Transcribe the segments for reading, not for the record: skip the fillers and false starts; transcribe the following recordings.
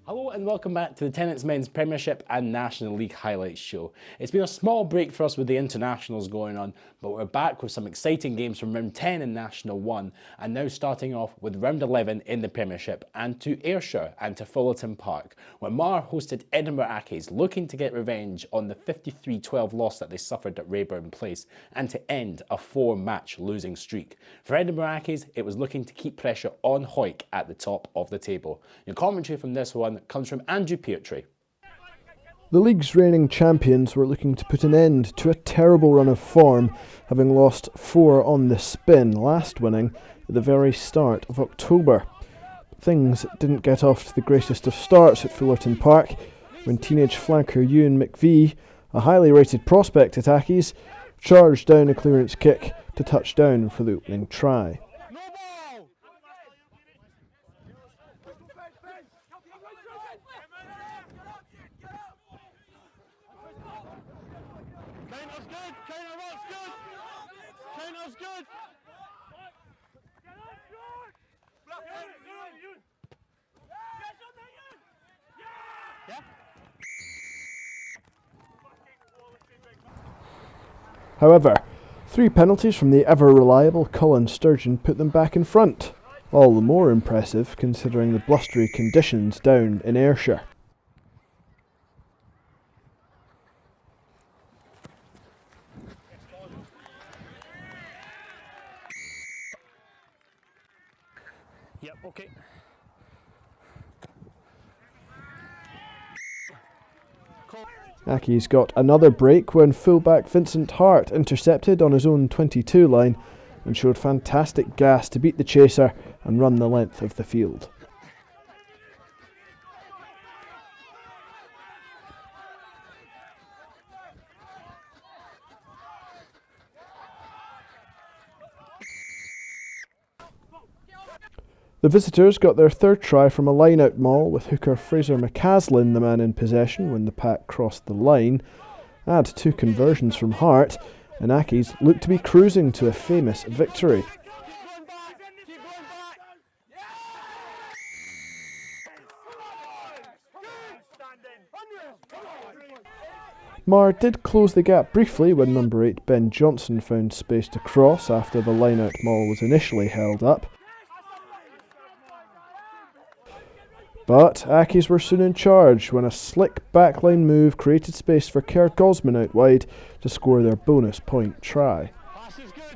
Hello and welcome back to the Tennent's Men's Premiership and National League Highlights show. It's been a small break for us with the internationals going on, but we're back with some exciting games from round 10 in National 1 and now starting off with round 11 in the Premiership and to Ayrshire and to Fullerton Park, where Marr hosted Edinburgh Accies, looking to get revenge on the 53-12 loss that they suffered at Rayburn Place and to end a 4-match losing streak. For Edinburgh Accies, it was looking to keep pressure on Hawick at the top of the table. Your commentary from this one comes from Andrew Peartree. The league's reigning champions were looking to put an end to a terrible run of form, having lost 4 on the spin, last winning at the very start of October. Things didn't get off to the greatest of starts at Fullerton Park when teenage flanker Ewan McVie, a highly rated prospect at Accies, charged down a clearance kick to touch down for the opening try. However, 3 penalties from the ever-reliable Colin Sturgeon put them back in front, all the more impressive considering the blustery conditions down in Ayrshire. Yep, okay. Accies got another break when fullback Vincent Hart intercepted on his own 22 line and showed fantastic gas to beat the chaser and run the length of the field. The visitors got their 3rd try from a line-out maul with hooker Fraser McCaslin the man in possession when the pack crossed the line. Add 2 conversions from Hart, and Accies looked to be cruising to a famous victory. Marr did close the gap briefly when number 8 Ben Johnson found space to cross after the line-out maul was initially held up. But Accies were soon in charge when a slick backline move created space for Kerr Gosman out wide to score their bonus point try.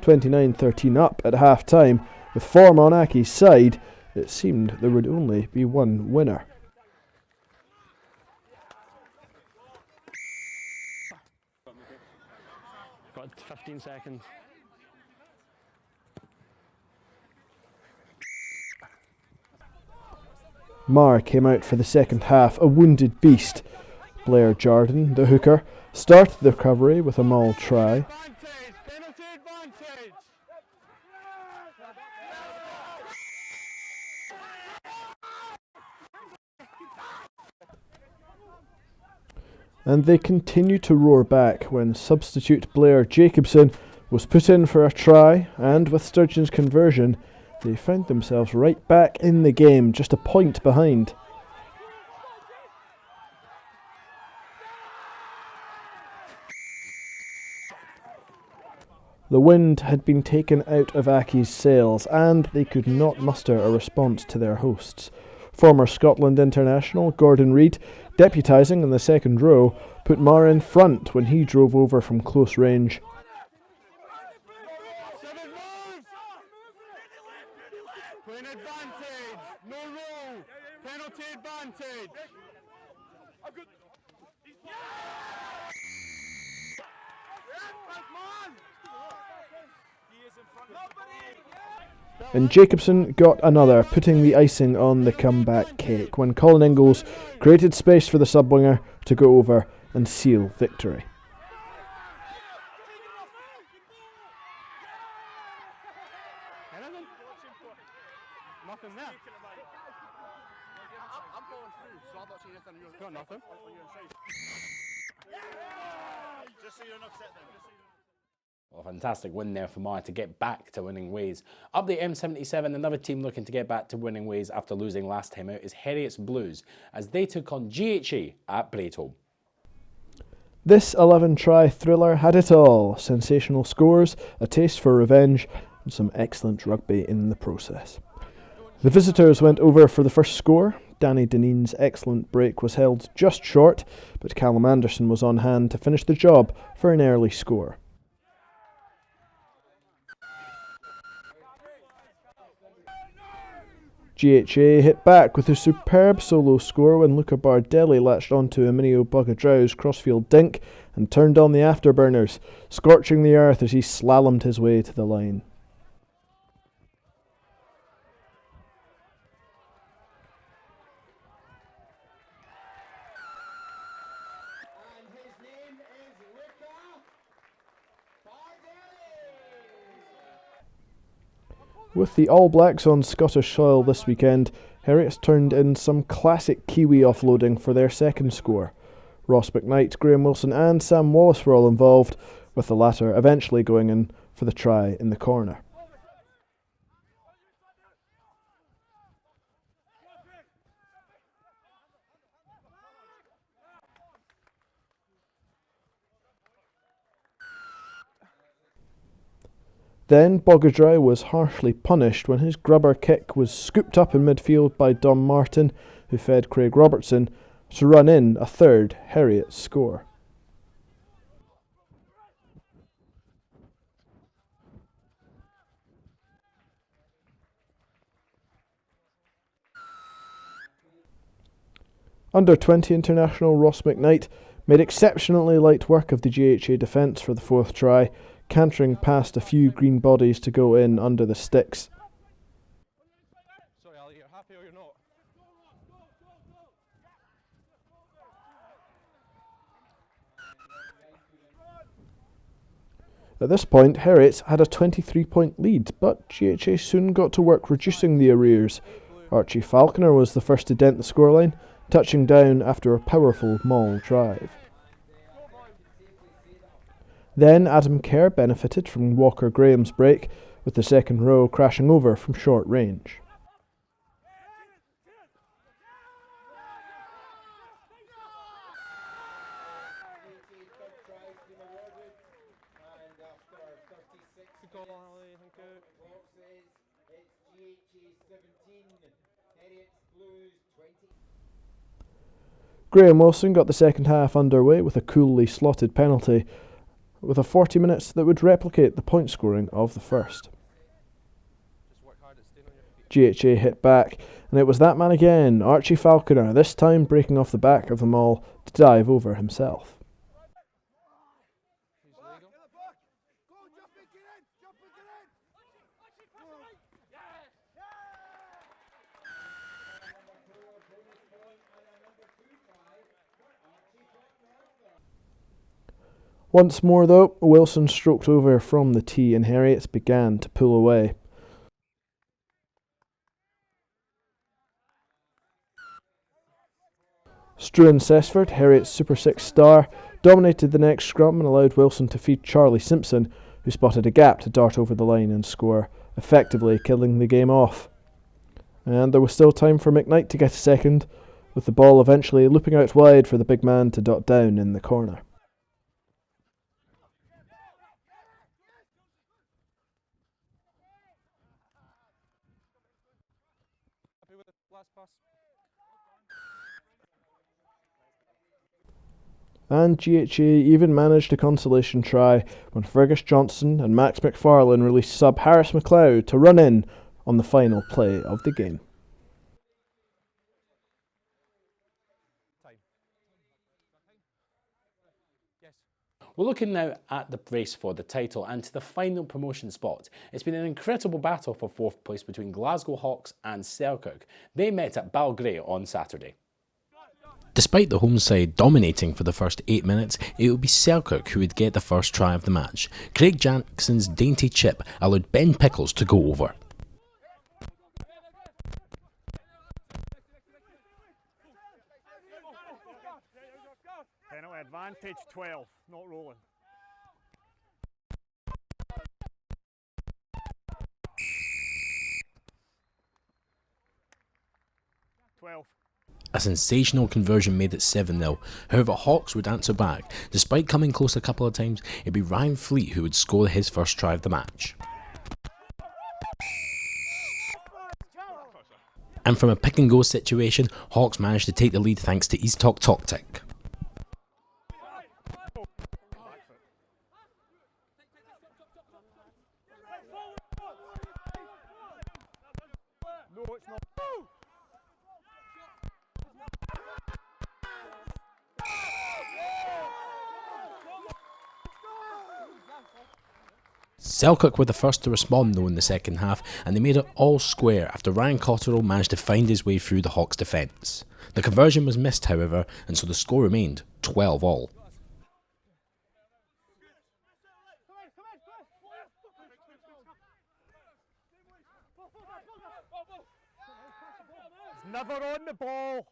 29-13 up at half-time, with form on Accies' side, it seemed there would only be one winner. Got 15 seconds. Marr came out for the second half, a wounded beast. Blair Jardine, the hooker, started the recovery with a maul try. And they continued to roar back when substitute Blair Jacobson was put in for a try, and with Sturgeon's conversion, they found themselves right back in the game, just a point behind. The wind had been taken out of Accies' sails, and they could not muster a response to their hosts. Former Scotland international Gordon Reid, deputising in the second row, put Marr in front when he drove over from close range. And Jacobson got another, putting the icing on the comeback cake when Colin Ingalls created space for the sub-winger to go over and seal victory. Well, a fantastic win there for Marr to get back to winning ways. Up the M77, another team looking to get back to winning ways after losing last time out is Heriot's Blues, as they took on GHA at Braidholm. This 11-try thriller had it all: sensational scores, a taste for revenge, and some excellent rugby in the process. The visitors went over for the first score. Danny Dineen's excellent break was held just short, but Callum Anderson was on hand to finish the job for an early score. GHA hit back with a superb solo score when Luca Bardelli latched onto Emilio Bogadrow's crossfield dink and turned on the afterburners, scorching the earth as he slalomed his way to the line. With the All Blacks on Scottish soil this weekend, Heriot's turned in some classic Kiwi offloading for their second score. Ross McKnight, Graham Wilson and Sam Wallace were all involved, with the latter eventually going in for the try in the corner. Then Bogadrow was harshly punished when his grubber kick was scooped up in midfield by Dom Martin, who fed Craig Robertson, to run in a third Heriot score. Under-20 international Ross McKnight made exceptionally light work of the GHA defence for the fourth try, cantering past a few green bodies to go in under the sticks. Sorry, Ali, you're happy or you're not? At this point, Heriot had a 23-point lead, but GHA soon got to work reducing the arrears. Archie Falconer was the first to dent the scoreline, touching down after a powerful maul drive. Then Adam Kerr benefited from Walker Graham's break, with the second row crashing over from short range. Graham Wilson got the second half underway with a coolly slotted penalty, with a 40 minutes that would replicate the point scoring of the first. GHA hit back, and it was that man again, Archie Falconer, this time breaking off the back of the maul to dive over himself. Once more though, Wilson stroked over from the tee and Heriot began to pull away. Struan Cessford, Heriot's Super 6 star, dominated the next scrum and allowed Wilson to feed Charlie Simpson, who spotted a gap to dart over the line and score, effectively killing the game off. And there was still time for McKnight to get a second, with the ball eventually looping out wide for the big man to dot down in the corner. And GHA even managed a consolation try when Fergus Johnson and Max McFarlane released sub Harris McLeod to run in on the final play of the game. We're looking now at the race for the title and to the final promotion spot. It's been an incredible battle for fourth place between Glasgow Hawks and Selkirk. They met at Balgrey on Saturday. Despite the home side dominating for the first 8 minutes, it would be Selkirk who would get the first try of the match. Craig Jackson's dainty chip allowed Ben Pickles to go over. Penalty advantage 12, not rolling. 12. A sensational conversion made it 7-0. However, Hawks would answer back. Despite coming close a couple of times, it'd be Ryan Fleet who would score his first try of the match. And from a pick and go situation, Hawks managed to take the lead thanks to East Talk Tactic. Selkirk were the first to respond though in the second half, and they made it all square after Ryan Cotterill managed to find his way through the Hawks' defence. The conversion was missed however, and so the score remained 12-all. Never on the ball.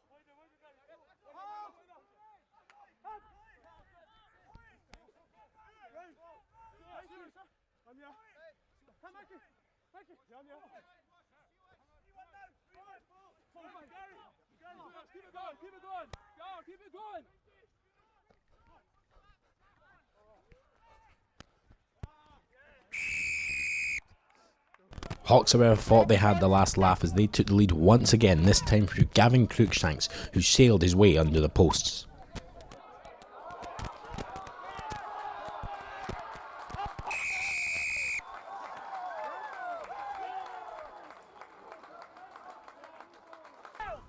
Hawks however thought they had the last laugh as they took the lead once again, this time through Gavin Cruikshanks, who sailed his way under the posts.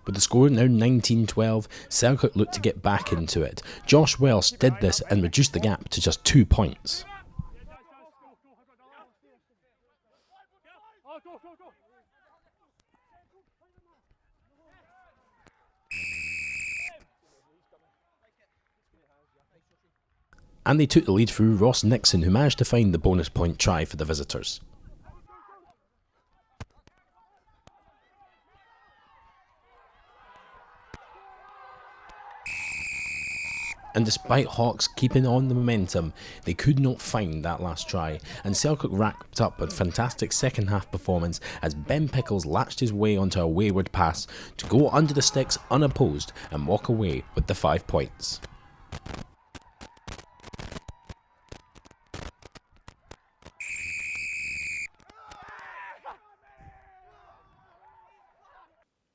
With the score now 19-12, Selkirk looked to get back into it. Josh Welsh did this and reduced the gap to just 2 points. And they took the lead through Ross Nixon, who managed to find the bonus point try for the visitors. And despite Hawks keeping on the momentum, they could not find that last try, and Selkirk wrapped up a fantastic second half performance as Ben Pickles latched his way onto a wayward pass to go under the sticks unopposed and walk away with the 5 points.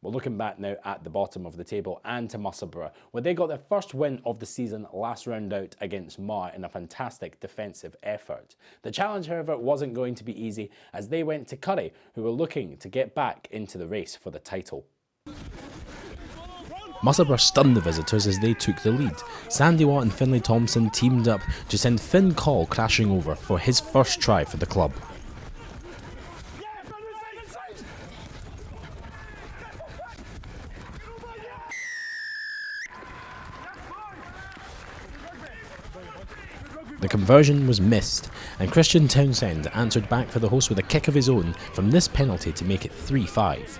Well, looking back now at the bottom of the table and to Musselburgh, where they got their first win of the season last round out against Marr in a fantastic defensive effort. The challenge, however, wasn't going to be easy as they went to Currie, who were looking to get back into the race for the title. Musselburgh stunned the visitors as they took the lead. Sandy Watt and Finlay Thompson teamed up to send Finn Call crashing over for his first try for the club. The conversion was missed, and Christian Townsend answered back for the host with a kick of his own from this penalty to make it 3-5.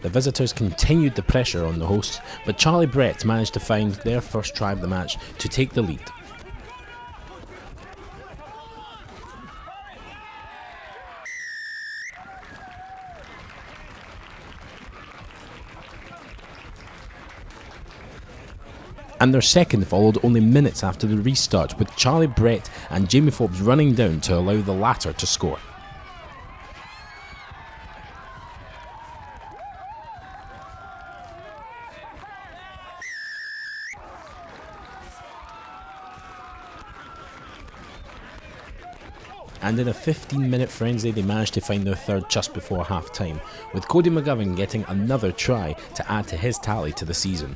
The visitors continued the pressure on the hosts, but Charlie Brett managed to find their first try of the match to take the lead. And their second followed only minutes after the restart, with Charlie Brett and Jamie Forbes running down to allow the latter to score. And in a 15-minute frenzy they managed to find their third just before half-time, with Cody McGovern getting another try to add to his tally to the season.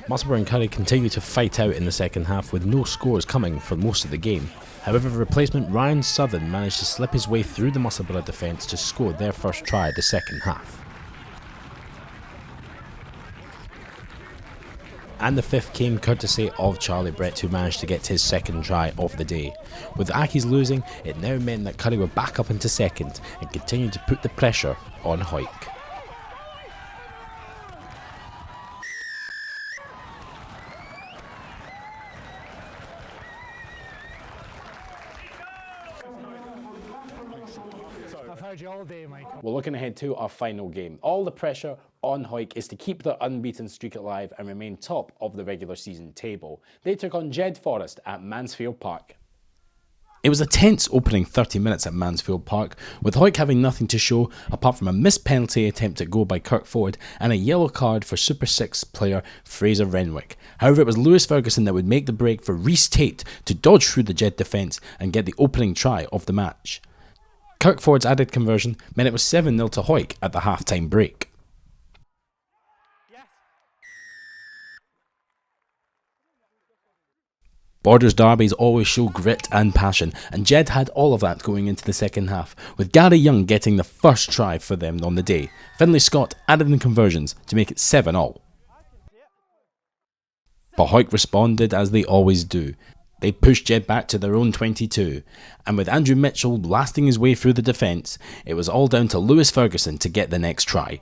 Musselburgh and Currie continued to fight out in the second half with no scores coming for most of the game. However, replacement Ryan Southern managed to slip his way through the Musselburgh defence to score their first try the second half. and the fifth came courtesy of Charlie Brett, who managed to get his second try of the day. With the Accies losing, it now meant that Currie were back up into second and continued to put the pressure on Hawick. I've heard you all day, Michael. We're looking ahead to our final game. All the pressure on Hawick is to keep their unbeaten streak alive and remain top of the regular season table. They took on Jed-Forest at Mansfield Park. It was a tense opening 30 minutes at Mansfield Park, with Hawick having nothing to show apart from a missed penalty attempt at goal by Kirk forward and a yellow card for Super 6 player Fraser Renwick. However, it was Lewis Ferguson that would make the break for Rhys Tate to dodge through the Jed defence and get the opening try of the match. Kirk forward's added conversion meant it was 7-0 to Hawick at the half-time break. Borders derbies always show grit and passion, and Jed had all of that going into the second half, with Gary Young getting the first try for them on the day. Finlay Scott added in conversions to make it 7-all. But Hawick responded as they always do. They pushed Jed back to their own 22, and with Andrew Mitchell blasting his way through the defence, it was all down to Lewis Ferguson to get the next try.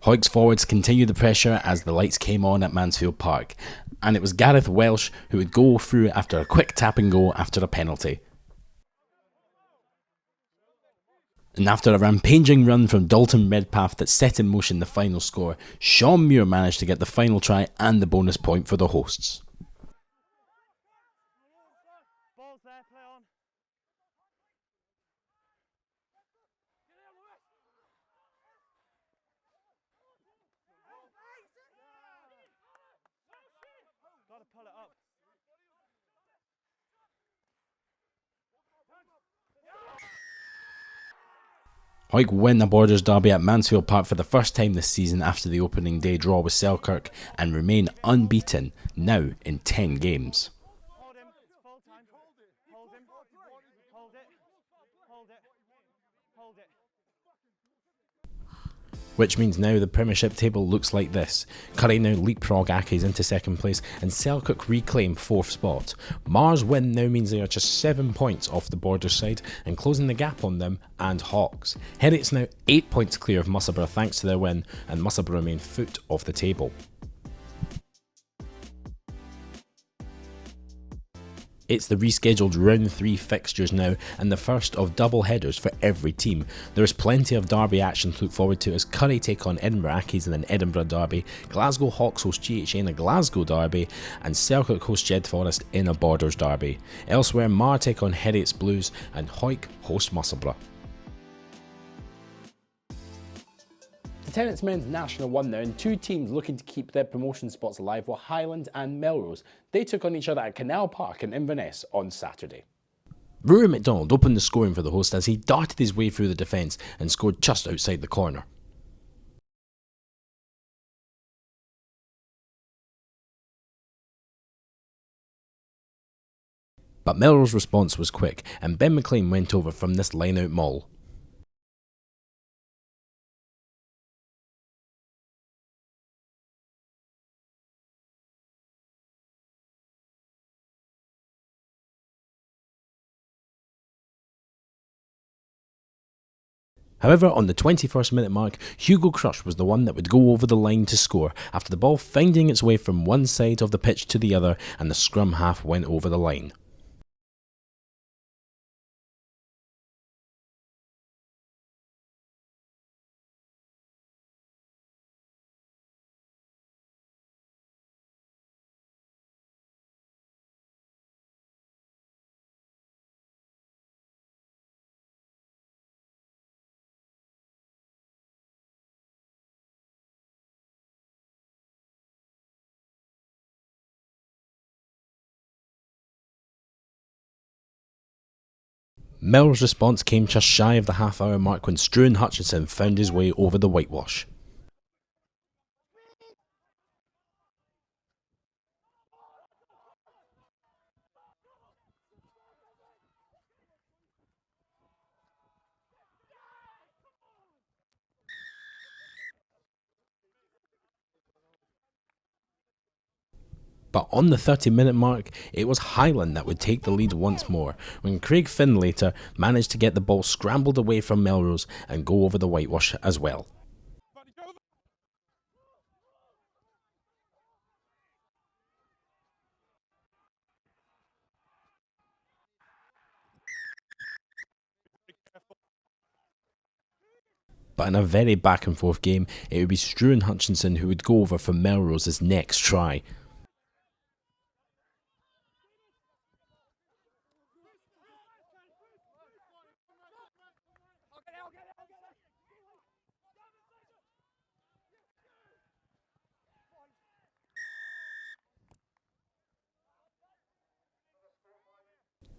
Hawick's forwards continued the pressure as the lights came on at Mansfield Park, and it was Gareth Welsh who would go through after a quick tap and go after a penalty. And after a rampaging run from Dalton Redpath that set in motion the final score, Sean Muir managed to get the final try and the bonus point for the hosts. Hawick win the Borders derby at Mansfield Park for the first time this season after the opening day draw with Selkirk and remain unbeaten now in 10 games. Which means now the Premiership table looks like this. Currie now leapfrog Accies into second place and Selkirk reclaim 4th spot. Marr's win now means they are just 7 points off the Borders side and closing the gap on them and Hawks. Heriot's now 8 points clear of Musselburgh thanks to their win, and Musselburgh remain foot off the table. It's the rescheduled round 3 fixtures now and the first of double headers for every team. There is plenty of derby action to look forward to as Currie take on Edinburgh Accies in an Edinburgh derby, Glasgow Hawks host GHA in a Glasgow derby, and Selkirk host Jed-Forest in a Borders derby. Elsewhere, Marr take on Heriot's Blues and Hawick host Musselburgh. The Tennent's men's national won now, and 2 teams looking to keep their promotion spots alive were Highland and Melrose. They took on each other at Canal Park in Inverness on Saturday. Rory MacDonald opened the scoring for the host as he darted his way through the defence and scored just outside the corner. But Melrose's response was quick, and Ben McLean went over from this line-out maul. However, on the 21st minute mark, Hugo Crush was the one that would go over the line to score after the ball finding its way from one side of the pitch to the other and the scrum half went over the line. Melrose' response came just shy of the half-hour mark when Struan Hutchinson found his way over the whitewash. But on the 30-minute mark, it was Highland that would take the lead once more, when Craig Finlater managed to get the ball scrambled away from Melrose and go over the whitewash as well. But in a very back and forth game, it would be Struan Hutchinson who would go over for Melrose's next try.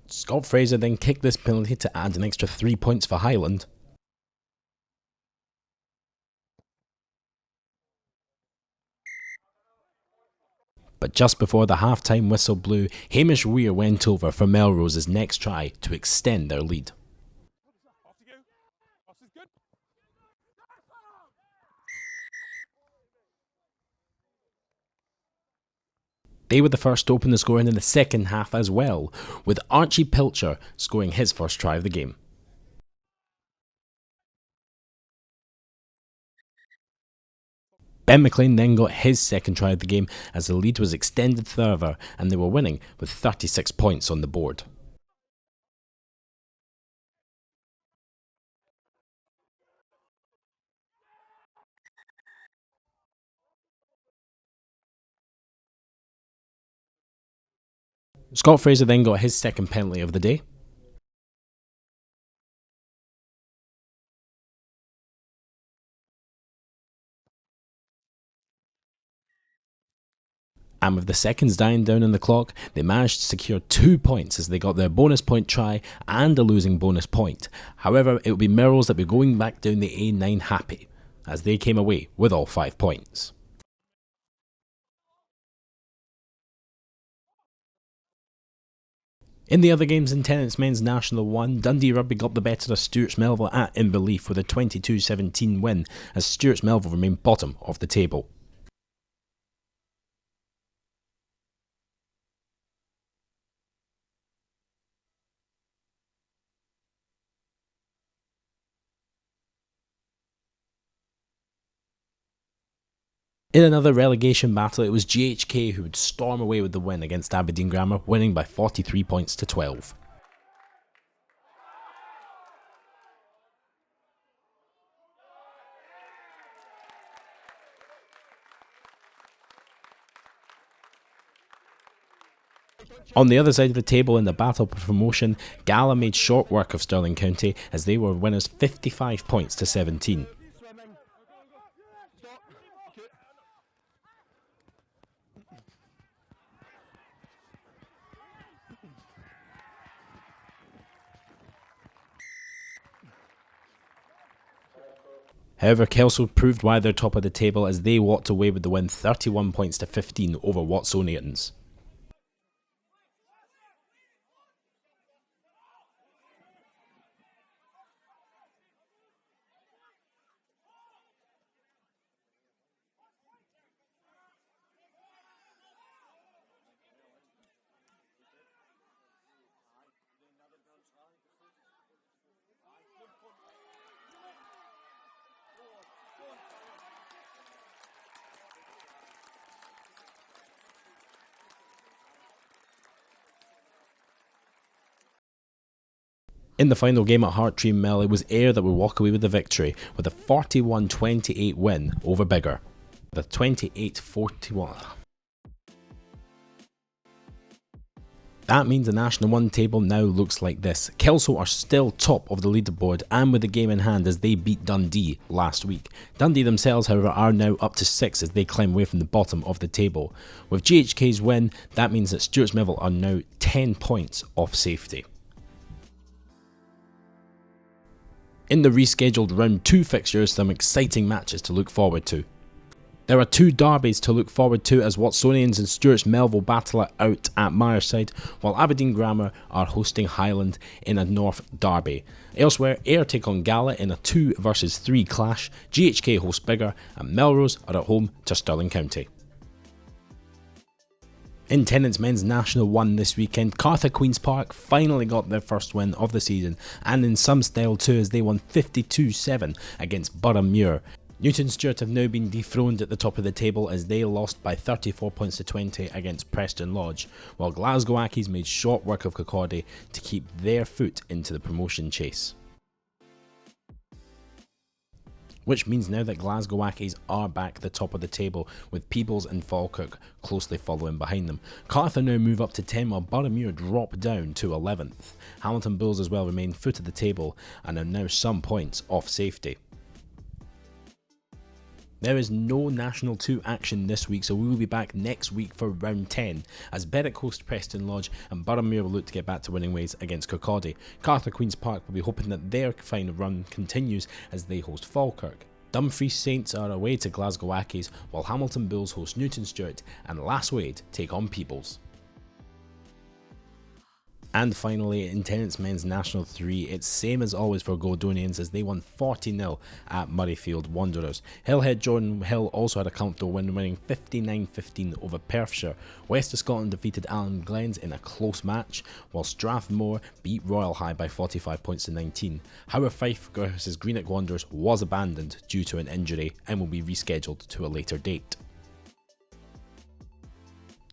Scott Fraser then kicked this penalty to add an extra 3 points for Highland. But just before the half-time whistle blew, Hamish Weir went over for Melrose's next try to extend their lead. They were the first to open the scoring in the second half as well, with Archie Pilcher scoring his first try of the game. Ben McLean then got his second try of the game as the lead was extended further and they were winning with 36 points on the board. Scott Fraser then got his second penalty of the day. And with the seconds dying down on the clock, they managed to secure 2 points as they got their bonus point try and a losing bonus point. However, it would be Melrose that would be going back down the A9 happy, as they came away with all 5 points. In the other games in Tennent's Men's National 1, Dundee Rugby got the better of Stewart's Melville at Inverleith with a 22-17 win, as Stewart's Melville remained bottom of the table. In another relegation battle, it was GHK who would storm away with the win against Aberdeen Grammar, winning by 43 points to 12. On the other side of the table in the battle for promotion, Gala made short work of Stirling County as they were winners 55 points to 17. However, Kelso proved why they're top of the table as they walked away with the win 31 points to 15 over Watsonians. In the final game at Hartree Mill, it was Ayr that would walk away with the victory with a 41-28 win over Biggar. The 28-41. That means the National 1 table now looks like this. Kelso are still top of the leaderboard and with the game in hand as they beat Dundee last week. Dundee themselves, however, are now up to 6 as they climb away from the bottom of the table. With GHK's win, that means that Stewart's Melville are now 10 points off safety. In the rescheduled round 2 fixtures, some exciting matches to look forward to. There are 2 derbies to look forward to as Watsonians and Stewart's Melville battle it out at Marrside, while Aberdeen Grammar are hosting Highland in a North derby. Elsewhere, Ayr take on Gala in a 2 versus 3 clash, GHK host Biggar, and Melrose are at home to Stirling County. In Tennent's men's national 1 this weekend, Cartha Queen's Park finally got their first win of the season, and in some style too, as they won 52-7 against Boroughmuir. Newton Stewart have now been dethroned at the top of the table as they lost by 34 points to 20 against Preston Lodge, while Glasgow Accies made short work of Currie to keep their foot into the promotion chase. Which means now that Glasgow Accies are back at the top of the table, with Peebles and Falkirk closely following behind them. Cartha now move up to 10 while Boroughmuir drop down to 11th. Hamilton Bulls as well remain foot of the table and are now some points off safety. There is no National 2 action this week, so we will be back next week for round 10 as Berwick host Preston Lodge and Boroughmuir will look to get back to winning ways against Currie. Cartha Queen's Park will be hoping that their fine run continues as they host Falkirk. Dumfries Saints are away to Glasgow Accies, while Hamilton Bulls host Newton Stewart and Lasswade take on Peebles. And finally, in Tennent's men's national 3, it's same as always for Gordonians as they won 40-0 at Murrayfield Wanderers. Hillhead Jordan Hill also had a comfortable win, winning 59-15 over Perthshire. West of Scotland defeated Allen Glens in a close match, while Strathmore beat Royal High by 45 points to 19. Howard Fife vs Greenock Wanderers was abandoned due to an injury and will be rescheduled to a later date.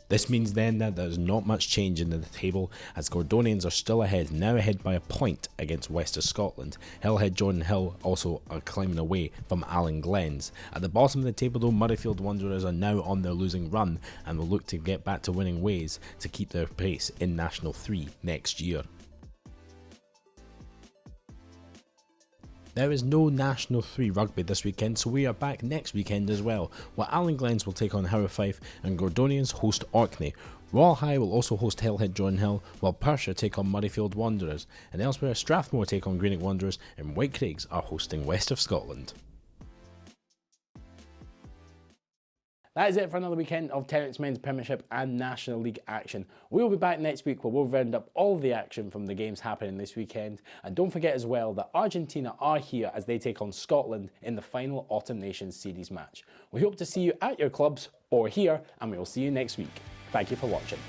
This means then that there's not much change in the table as Gordonians are still ahead, now ahead by a point against West of Scotland. Hillhead Jordan Hill also are climbing away from Allen Glens. At the bottom of the table though, Murrayfield Wanderers are now on their losing run and will look to get back to winning ways to keep their place in National 3 next year. There is no National 3 rugby this weekend, so we are back next weekend as well, where Allen Glens will take on Howard Fife and Gordonians host Orkney. Royal High will also host Hillhead Jordan Hill, while Perthshire take on Murrayfield Wanderers, and elsewhere Strathmore take on Greenock Wanderers and Whitecraigs are hosting West of Scotland. That is it for another weekend of Tennent's men's Premiership and National League action. We will be back next week where we'll round up all the action from the games happening this weekend. And don't forget as well that Argentina are here as they take on Scotland in the final Autumn Nations Series match. We hope to see you at your clubs or here, and we will see you next week. Thank you for watching.